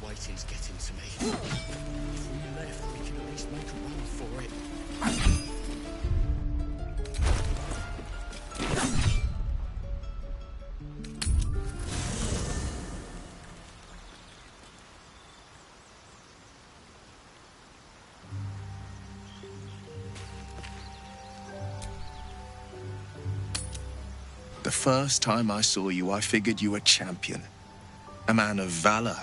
waiting's getting to me. If we left, we could at least make a run for it. The first time I saw you, I figured you were a champion. A man of valor,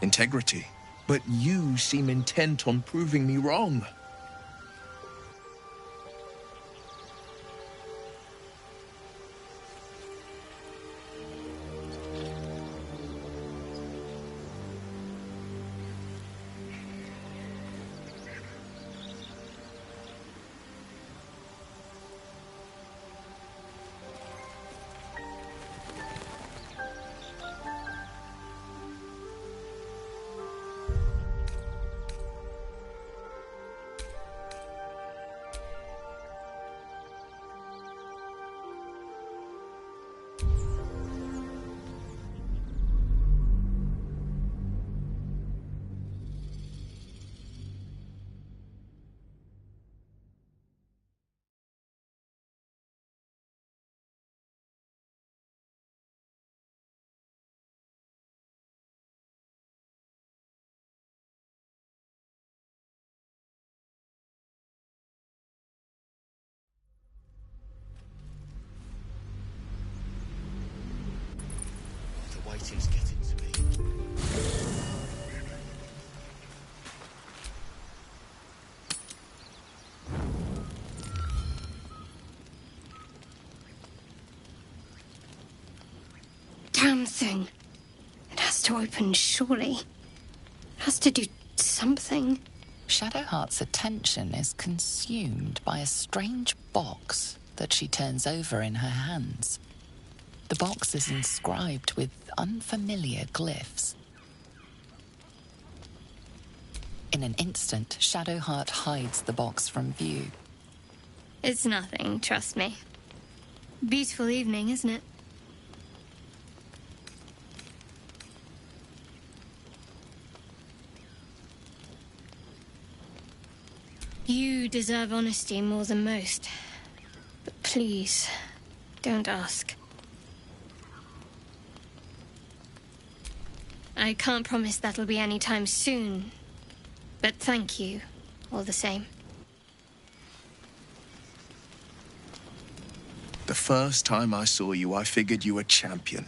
integrity. But you seem intent on proving me wrong. The waiting's getting to me. Damn thing. It has to open, surely. It has to do something. Shadowheart's attention is consumed by a strange box that she turns over in her hands. The box is inscribed with unfamiliar glyphs. In an instant, Shadowheart hides the box from view. It's nothing, trust me. Beautiful evening, isn't it? You deserve honesty more than most. But please, don't ask. I can't promise that'll be any time soon, but thank you, all the same. The first time I saw you, I figured you were a champion.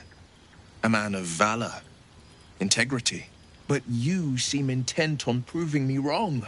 A man of valor, integrity. But you seem intent on proving me wrong.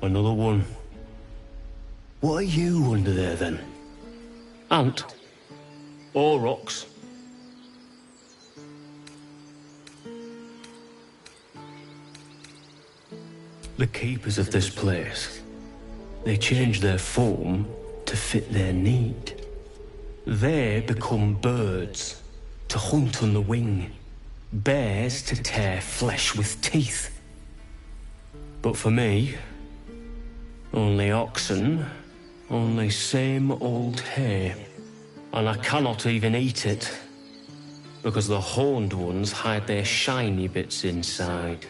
Another one. What are you under there, then? Ant? Or rocks? The keepers of this place, they change their form to fit their need. They become birds to hunt on the wing, bears to tear flesh with teeth. But for me, only oxen, only same old hay. And I cannot even eat it, because the horned ones hide their shiny bits inside.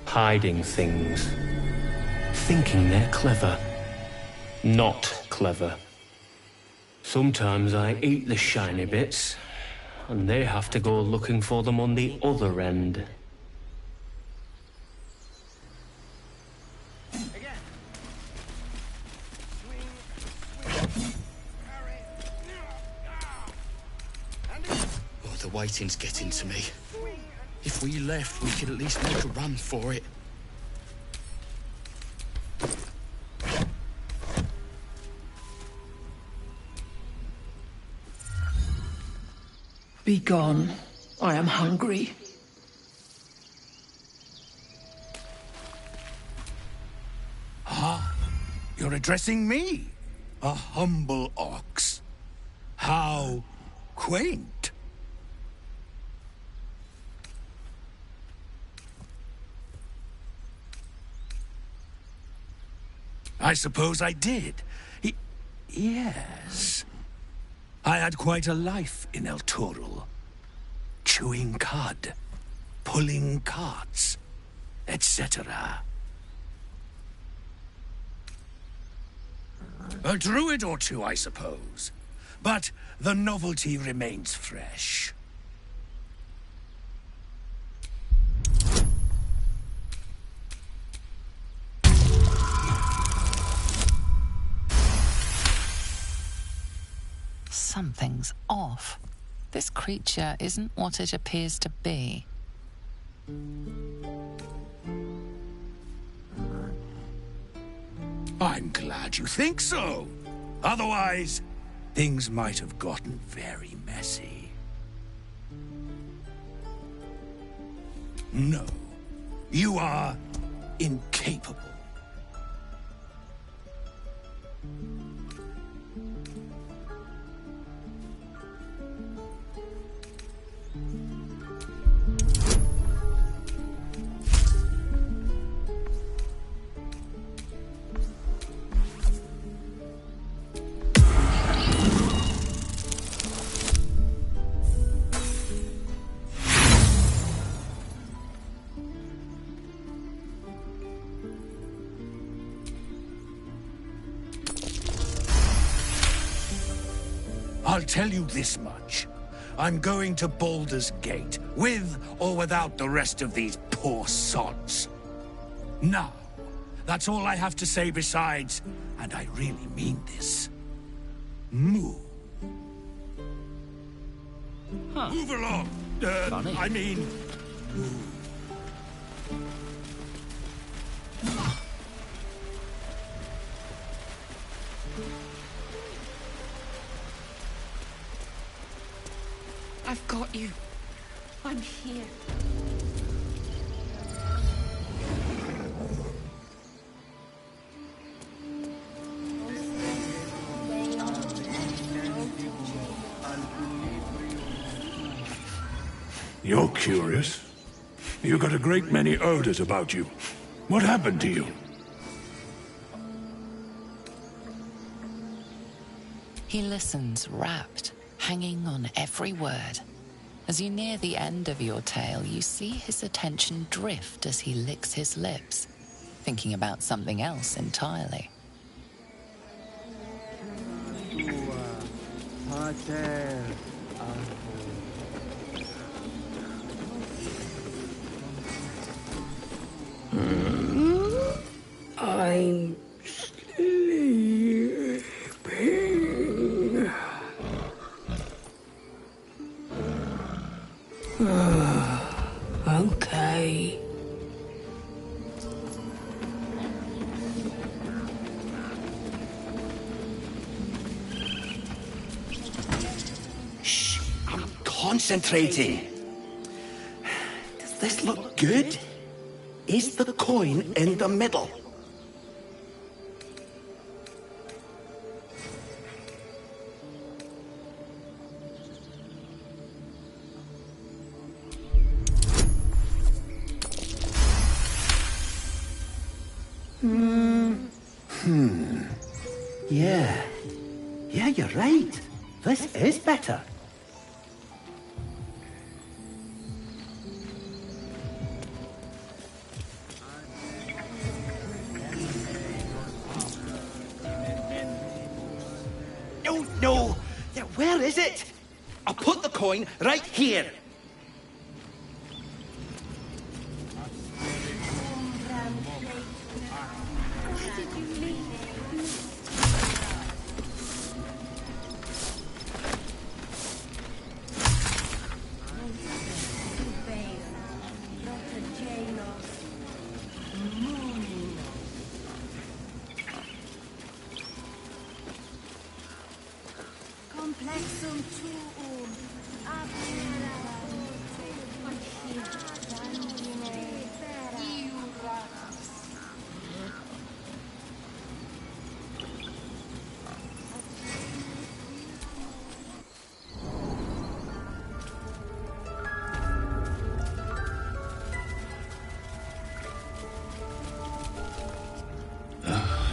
Hiding things. Thinking they're clever. Not clever. Sometimes I eat the shiny bits, and they have to go looking for them on the other end. Oh, the waiting's getting to me. If we left, we could at least make a run for it. Be gone. I am hungry. Ah, you're addressing me, a humble ox. How quaint. I suppose I did. Yes. I had quite a life in El Toro. Chewing cud, pulling carts, etc. A druid or two, I suppose. But the novelty remains fresh. Something's off. This creature isn't what it appears to be. I'm glad you think so. Otherwise, things might have gotten very messy. No, you are incapable. I'll tell you this much. I'm going to Baldur's Gate, with or without the rest of these poor sods. Now, that's all I have to say besides, and I really mean this, moo. Huh. Move along. Funny. I mean, moo. I've got you. I'm here. You're curious. You got a great many odors about you. What happened to you? He listens, rapt, hanging on every word. As you near the end of your tale, you see his attention drift as he licks his lips, thinking about something else entirely. I'm sleeping. Okay. Shh, I'm concentrating. Does this look good? Is the coin in the middle? Yeah. Yeah, you're right. This is better. No, no! Yeah, where is it? I'll put the coin right here.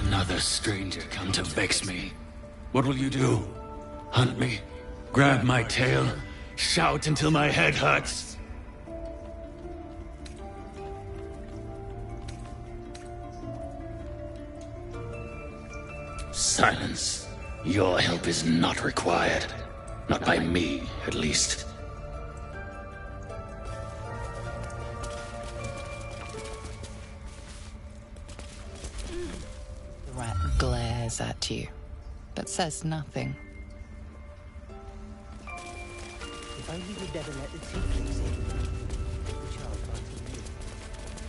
Another stranger come to vex me. What will you do? Hunt me? Grab my tail? Shout until my head hurts? Silence. Your help is not required. Not by me, at least. The rat glares at you, but says nothing. If only you'd never let the tieflings in. The child wanted me.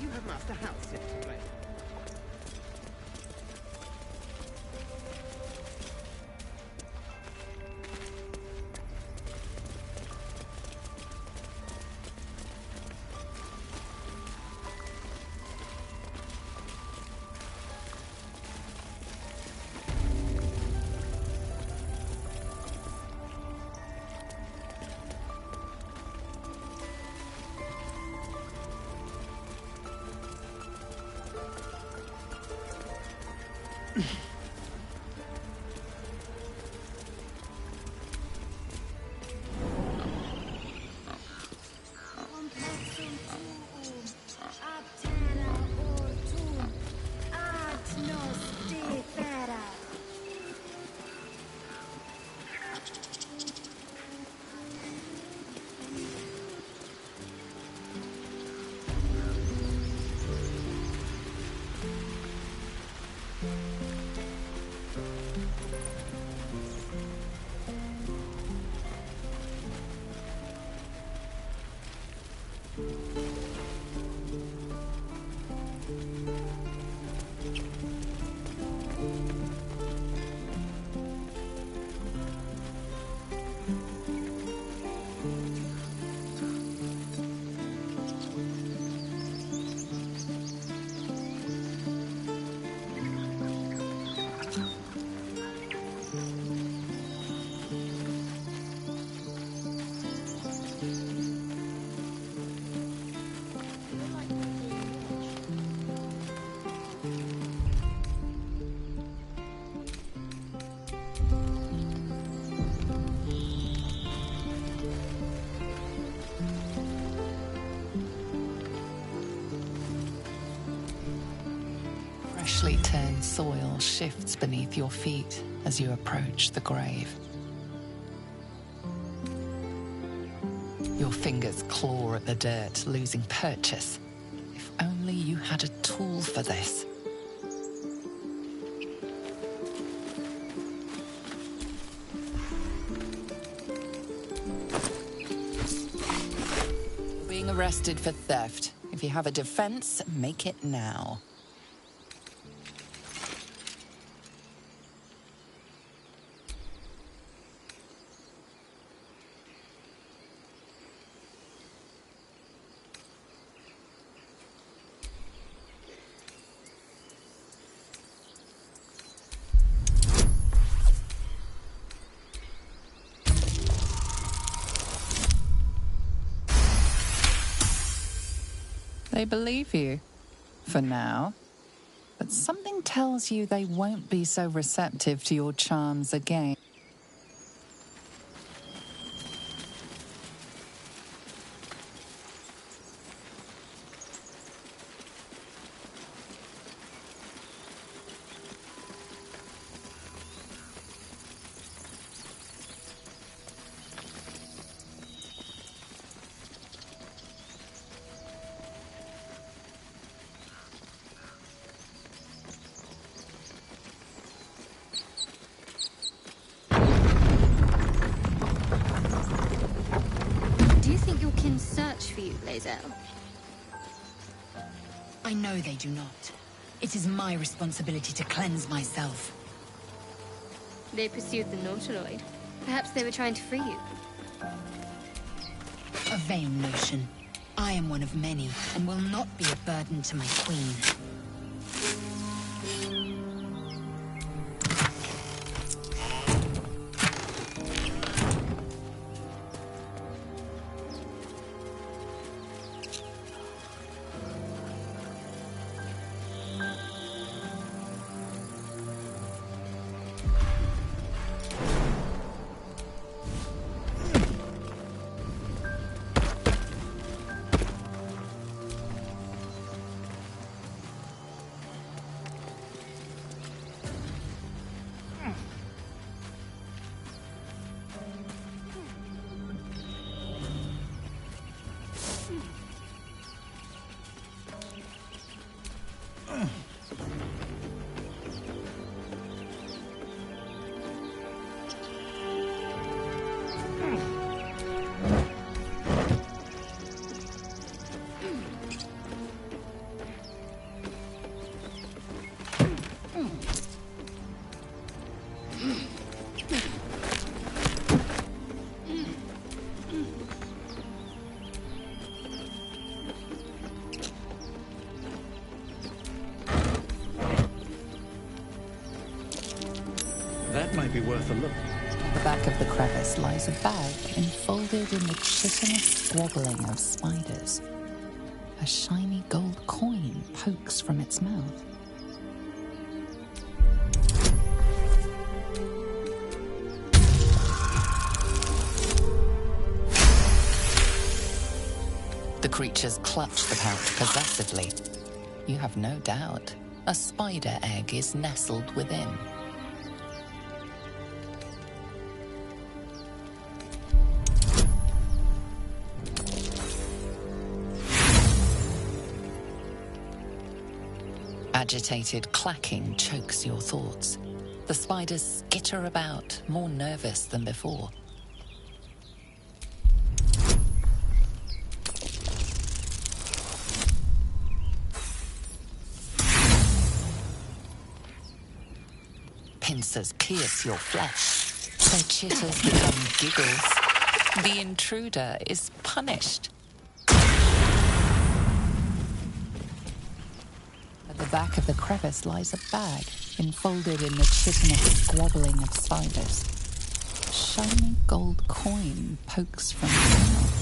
You have Master House set to play. Freshly turned soil shifts beneath your feet as you approach the grave. Your fingers claw at the dirt, losing purchase. If only you had a tool for this. You're being arrested for theft. If you have a defense, make it now. They believe you, for now. but something tells you they won't be so receptive to your charms again. Do you think your kin search for you, Lae'zel? I know they do not. It is my responsibility to cleanse myself. They pursued the Nautiloid. Perhaps they were trying to free you. A vain notion. I am one of many, and will not be a burden to my queen. That might be worth a look. At the back of the crevice lies a bag enfolded in the chitinous squabbling of spiders. A shiny gold coin pokes from its mouth. The creatures clutch the pouch possessively. You have no doubt a spider egg is nestled within. Agitated clacking chokes your thoughts. The spiders skitter about, more nervous than before. Pincers pierce your flesh. Their chitters become giggles. The intruder is punished. At the back of the crevice lies a bag, enfolded in the chitinous squabbling of spiders. A shiny gold coin pokes from its mouth.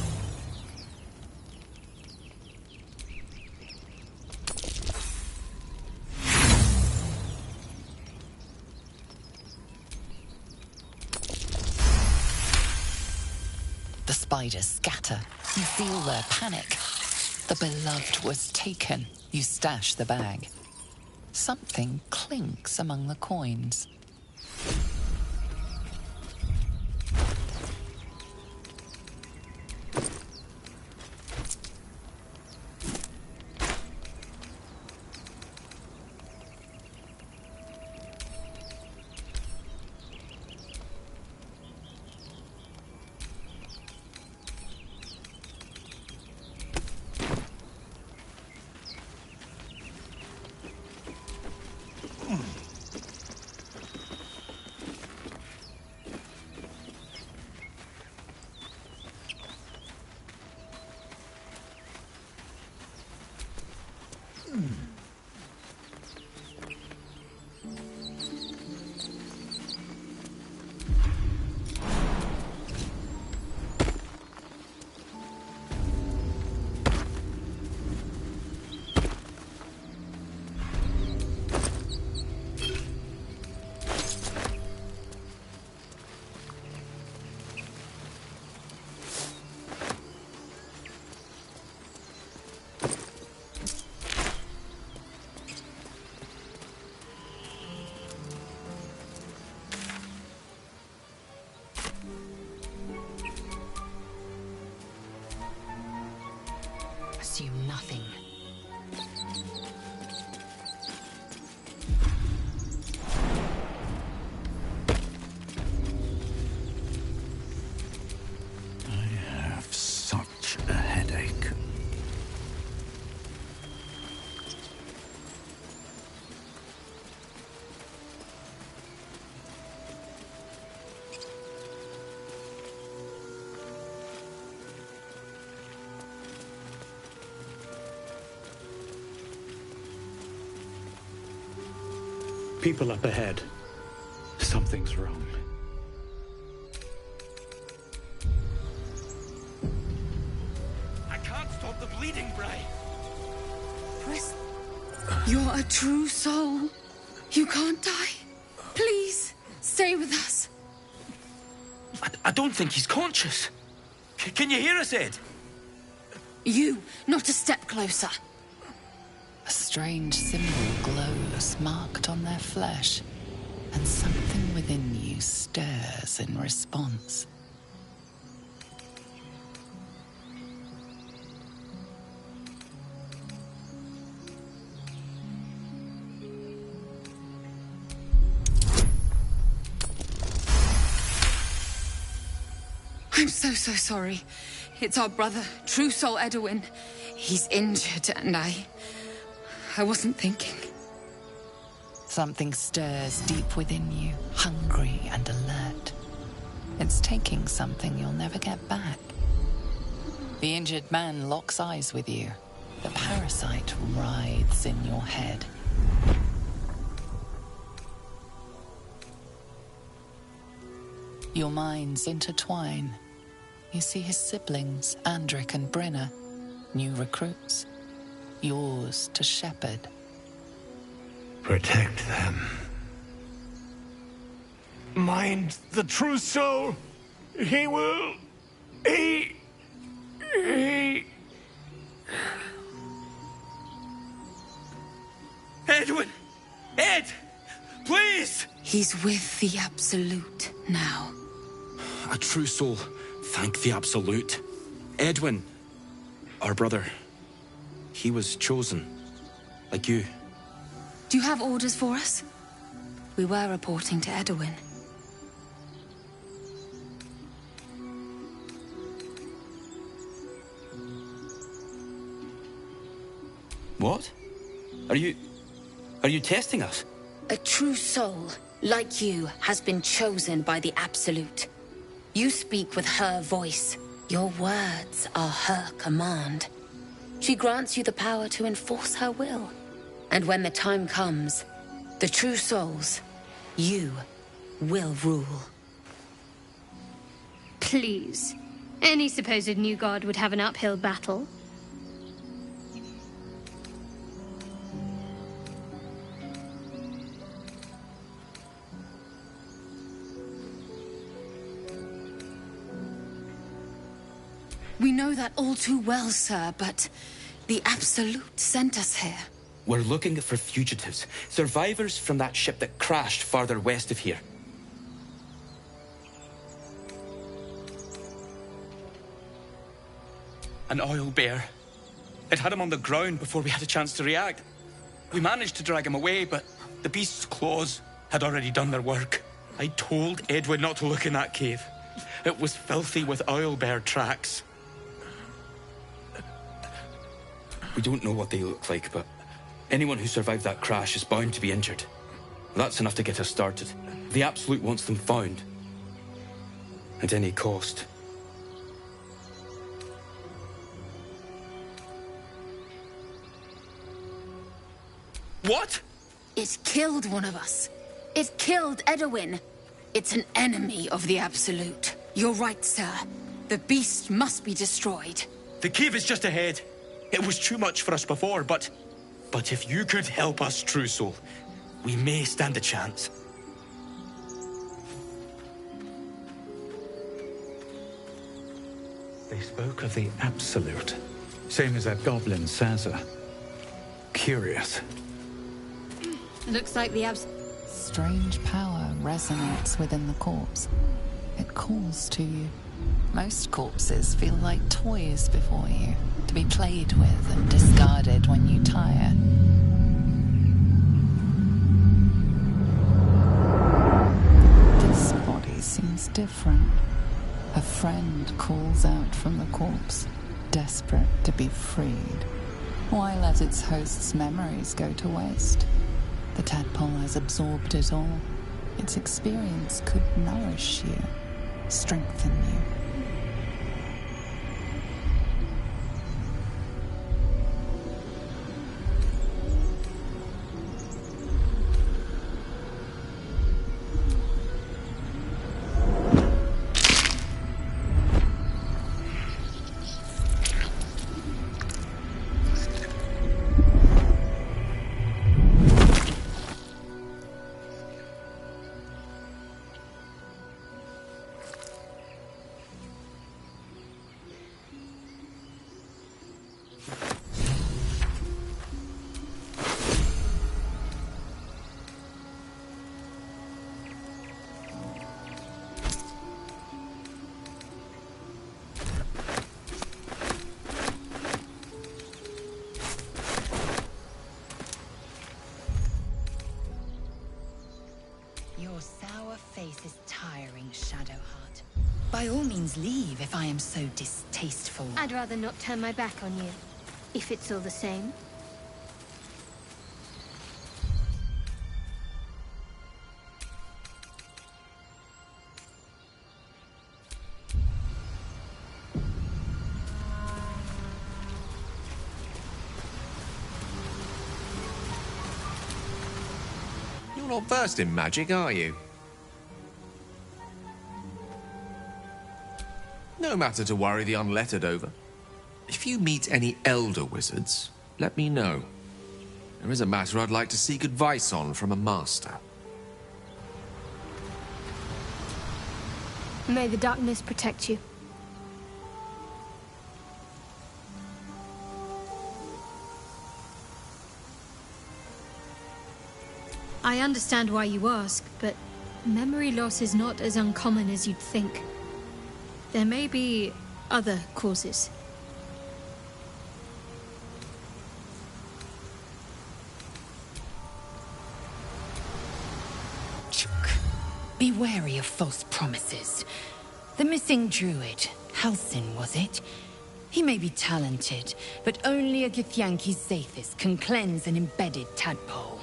The spiders scatter. You feel their panic. The beloved was taken. You stash the bag. Something clinks among the coins. assume nothing. I have such a headache. People up ahead. Something's wrong. I can't stop the bleeding, Bray. Chris, you're a true soul. You can't die. Please, stay with us. I don't think he's conscious. Can you hear us, Ed? You, not a step closer. A strange symbol glows, marked on their flesh, and something within you stirs in response. I'm so sorry. It's our brother, True Soul Edwin. He's injured, and I wasn't thinking. Something stirs deep within you, hungry and alert. It's taking something you'll never get back. The injured man locks eyes with you. The parasite writhes in your head. Your minds intertwine. You see his siblings, Andric and Brenna, new recruits, yours to shepherd. Protect them. Mind the true soul. He will... He... Edwin! Ed! Please! He's with the Absolute now. A true soul. Thank the Absolute. Edwin, our brother, he was chosen. Like you. Do you have orders for us? We were reporting to Edwin. What? Are you testing us? A true soul, like you, has been chosen by the Absolute. You speak with her voice. Your words are her command. She grants you the power to enforce her will. And when the time comes, the true souls, you will rule. Please. Any supposed new god would have an uphill battle. We know that all too well, sir, but the Absolute sent us here. We're looking for fugitives, survivors from that ship that crashed farther west of here. An oil bear. It had him on the ground before we had a chance to react. We managed to drag him away, but the beast's claws had already done their work. I told Edwin not to look in that cave. It was filthy with oil bear tracks. We don't know what they look like, but anyone who survived that crash is bound to be injured. That's enough to get us started. The Absolute wants them found. At any cost. What? It killed one of us. It killed Edwin. It's an enemy of the Absolute. You're right, sir. The beast must be destroyed. The cave is just ahead. It was too much for us before, but if you could help us, True Soul, we may stand a chance. They spoke of the Absolute. Same as that goblin Sansa. Curious. Looks like the Strange power resonates within the corpse. It calls to you. Most corpses feel like toys before you, to be played with and discarded when you tire. This body seems different. A friend calls out from the corpse, desperate to be freed. Why let its host's memories go to waste? The tadpole has absorbed it all. Its experience could nourish you, strengthen you. Your sour face is tiring, Shadowheart. By all means leave if I am so distasteful. I'd rather not turn my back on you, if it's all the same. You're not versed in magic, are you? No matter to worry the unlettered over. If you meet any elder wizards, let me know. There is a matter I'd like to seek advice on from a master. May the darkness protect you. I understand why you ask, but memory loss is not as uncommon as you'd think. There may be other causes. Be wary of false promises. The missing druid, Halsin, was it? He may be talented, but only a Githyanki Zathis can cleanse an embedded tadpole.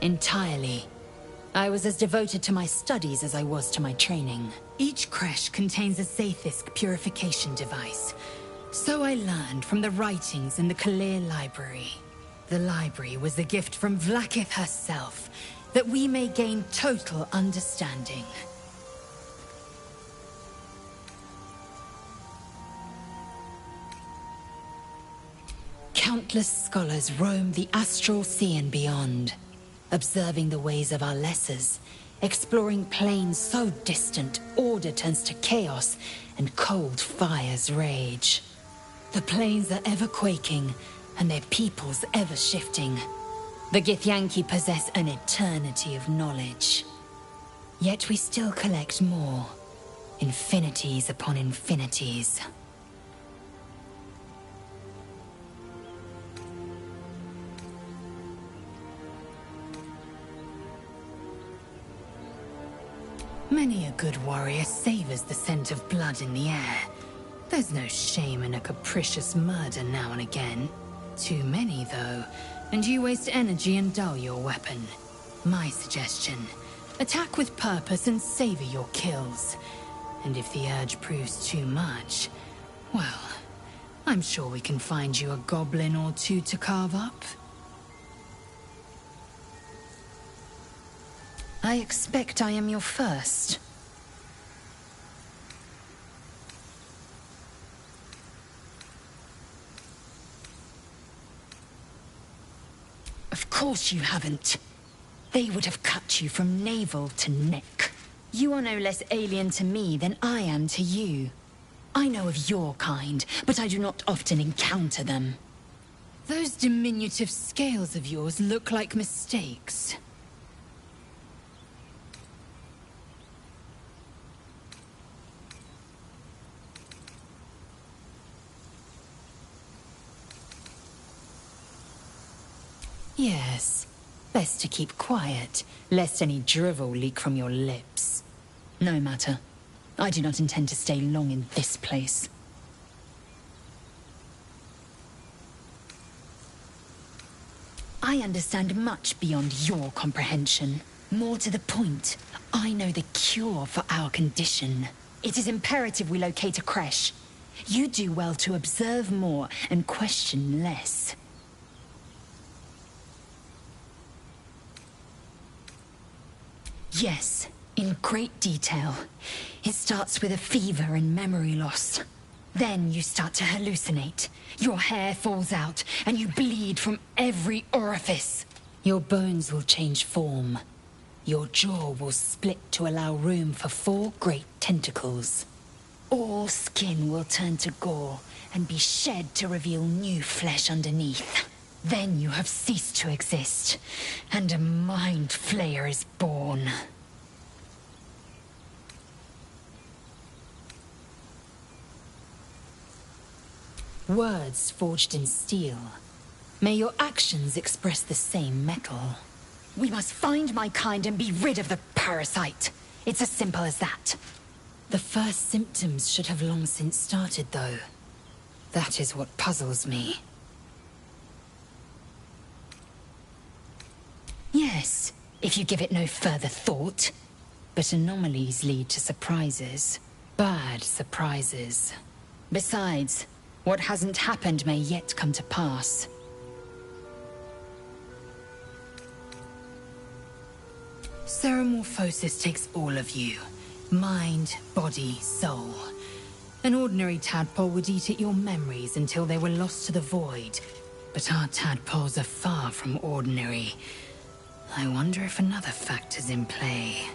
Entirely. I was as devoted to my studies as I was to my training. Each creche contains a Zathisk purification device. So I learned from the writings in the Kalir Library. The library was a gift from Vlaakith herself, that we may gain total understanding. Countless scholars roam the astral sea and beyond, observing the ways of our lessers, exploring planes so distant, order turns to chaos, and cold fires rage. The planes are ever quaking, and their peoples ever shifting. The Githyanki possess an eternity of knowledge. Yet we still collect more. Infinities upon infinities. Many a good warrior savors the scent of blood in the air. There's no shame in a capricious murder now and again. Too many, though, and you waste energy and dull your weapon. My suggestion, attack with purpose and savor your kills. And if the urge proves too much, well, I'm sure we can find you a goblin or two to carve up. I expect I am your first. Of course you haven't. They would have cut you from navel to neck. You are no less alien to me than I am to you. I know of your kind, but I do not often encounter them. Those diminutive scales of yours look like mistakes. Yes. Best to keep quiet, lest any drivel leak from your lips. No matter. I do not intend to stay long in this place. I understand much beyond your comprehension. More to the point, I know the cure for our condition. It is imperative we locate a creche. You do well to observe more and question less. Yes, in great detail. It starts with a fever and memory loss. Then you start to hallucinate. Your hair falls out, and you bleed from every orifice. Your bones will change form. Your jaw will split to allow room for 4 great tentacles. All skin will turn to gore and be shed to reveal new flesh underneath. Then you have ceased to exist, and a mind flayer is born. Words forged in steel. May your actions express the same metal. We must find my kind and be rid of the parasite. It's as simple as that. The first symptoms should have long since started, though. That is what puzzles me. Yes, if you give it no further thought. But anomalies lead to surprises. Bad surprises. Besides, what hasn't happened may yet come to pass. Ceremorphosis takes all of you. Mind, body, soul. An ordinary tadpole would eat at your memories until they were lost to the void. But our tadpoles are far from ordinary. I wonder if another factor's in play.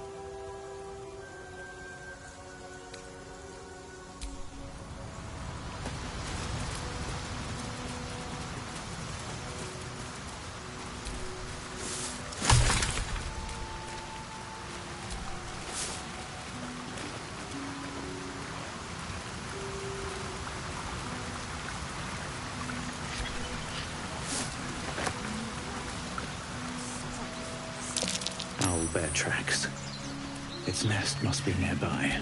Owlbear tracks. Its nest must be nearby.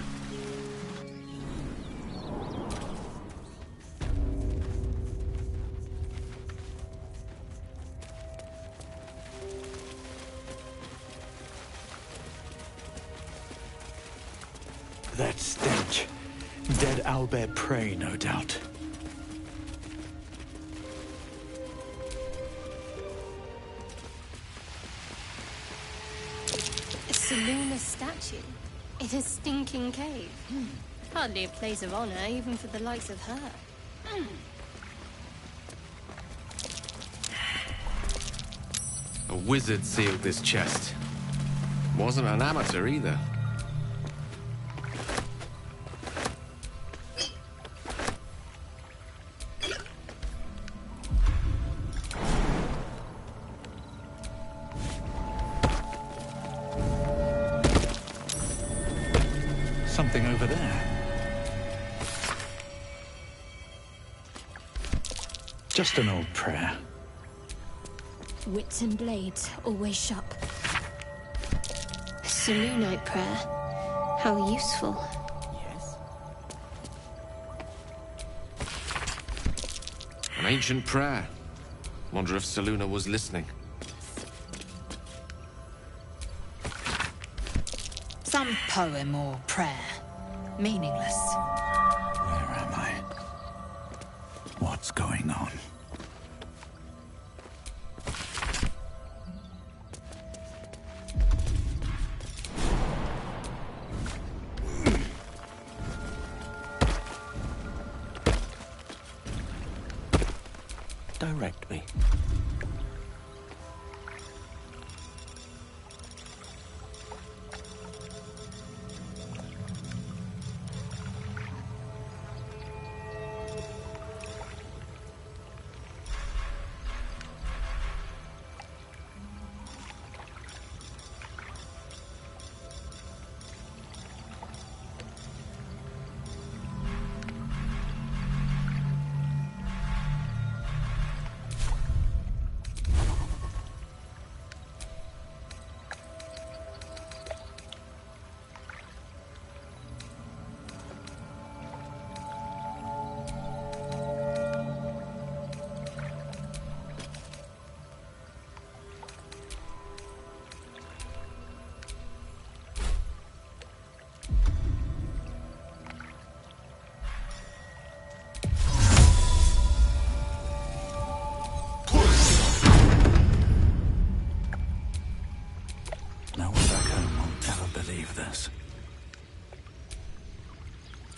That stench. Dead owlbear prey, no doubt. Luna's statue in a stinking cave. Hardly a place of honor, even for the likes of her. A wizard sealed this chest. Wasn't an amateur either. Something over there. Just an old prayer. Wits and blades, always sharp. Selûnite prayer. How useful. Yes? An ancient prayer. Wonder if Selûna was listening. Some poem or prayer. Meaningless. Where am I? What's going on? Direct me.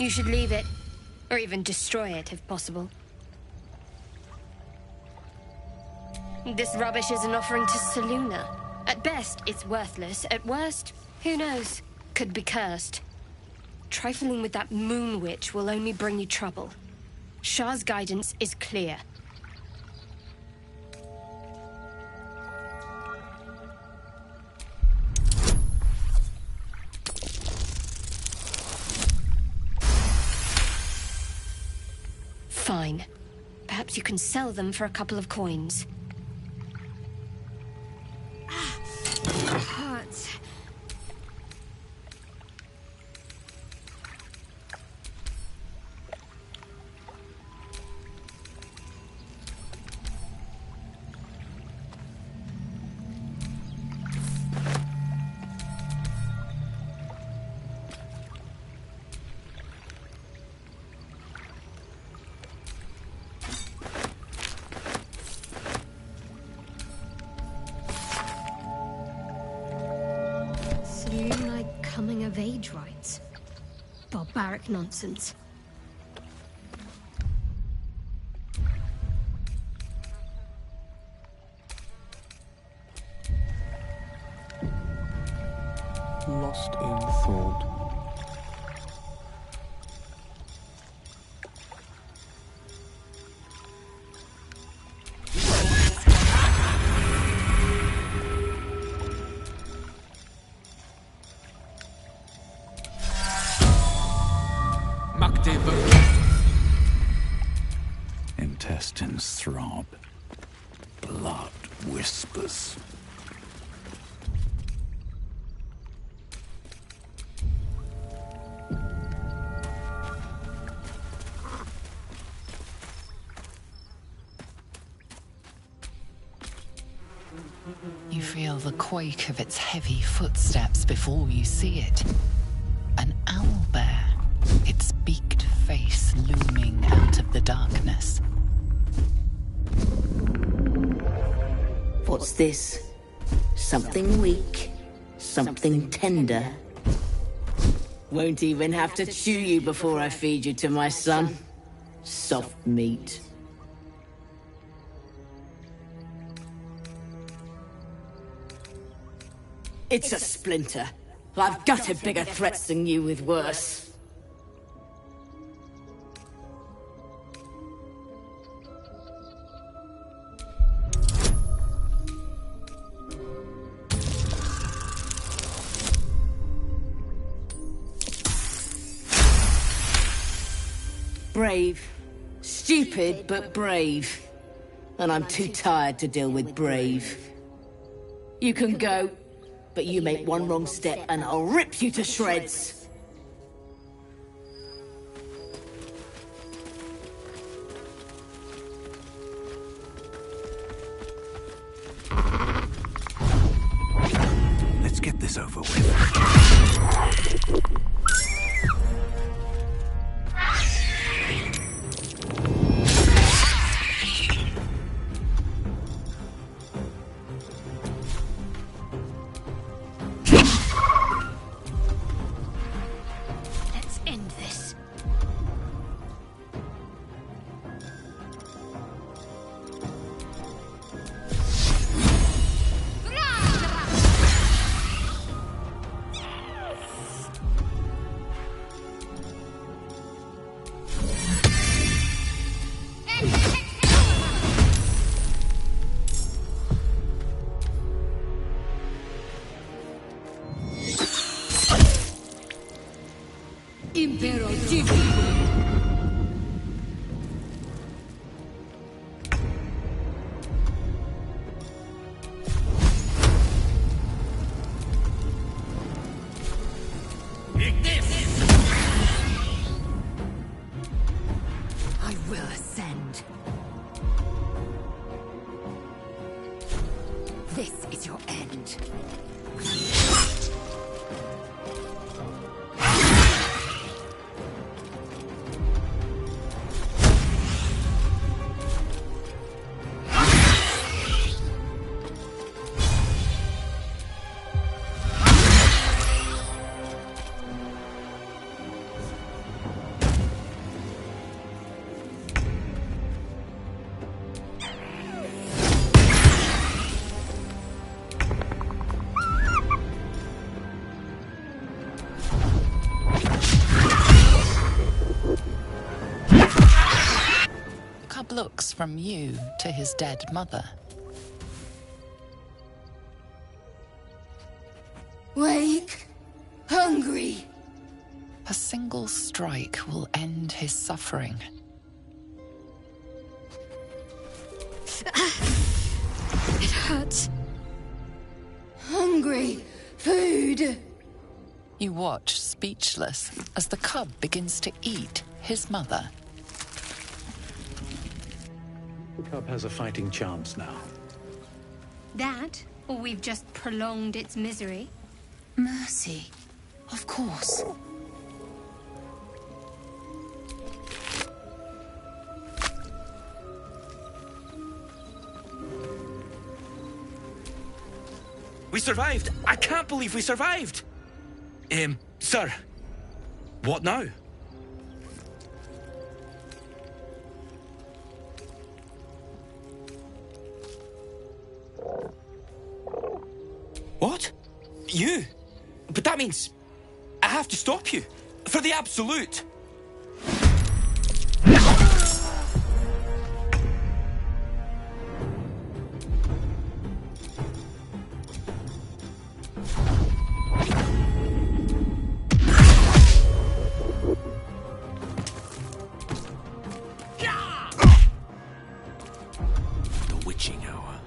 You should leave it. Or even destroy it, if possible. This rubbish is an offering to Selûne. At best, it's worthless. At worst, who knows? Could be cursed. Trifling with that moon witch will only bring you trouble. Shah's guidance is clear. Fine. Perhaps you can sell them for a couple of coins. Hurts. Coming of age rites. Barbaric nonsense. Lost in thought. Intestines throb. Blood whispers. You feel the quake of its heavy footsteps before you see it. An owlbear, its beaked face looming out of the darkness. What's this? Something weak, something tender. Won't even have to chew you before I feed you to my son. Soft meat. It's a splinter. I've gutted bigger threats than you with worse. Brave. Stupid, but brave. And I'm too tired to deal with brave. You can go, but you make one wrong step and I'll rip you to shreds. Let's get this over with. I will ascend. This is your end. looks from you to his dead mother. Wake. Hungry. A single strike will end his suffering. It hurts. Hungry. Food. You watch, speechless, as the cub begins to eat his mother. The cub has a fighting chance now. That, or we've just prolonged its misery. Mercy. Of course. We survived! I can't believe we survived! Sir, what now? What? You? But that means I have to stop you. For the Absolute. The witching hour.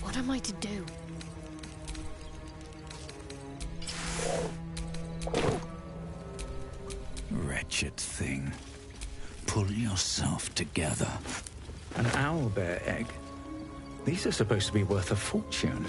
What am I to do? Wretched thing. Pull yourself together. An owlbear egg? These are supposed to be worth a fortune.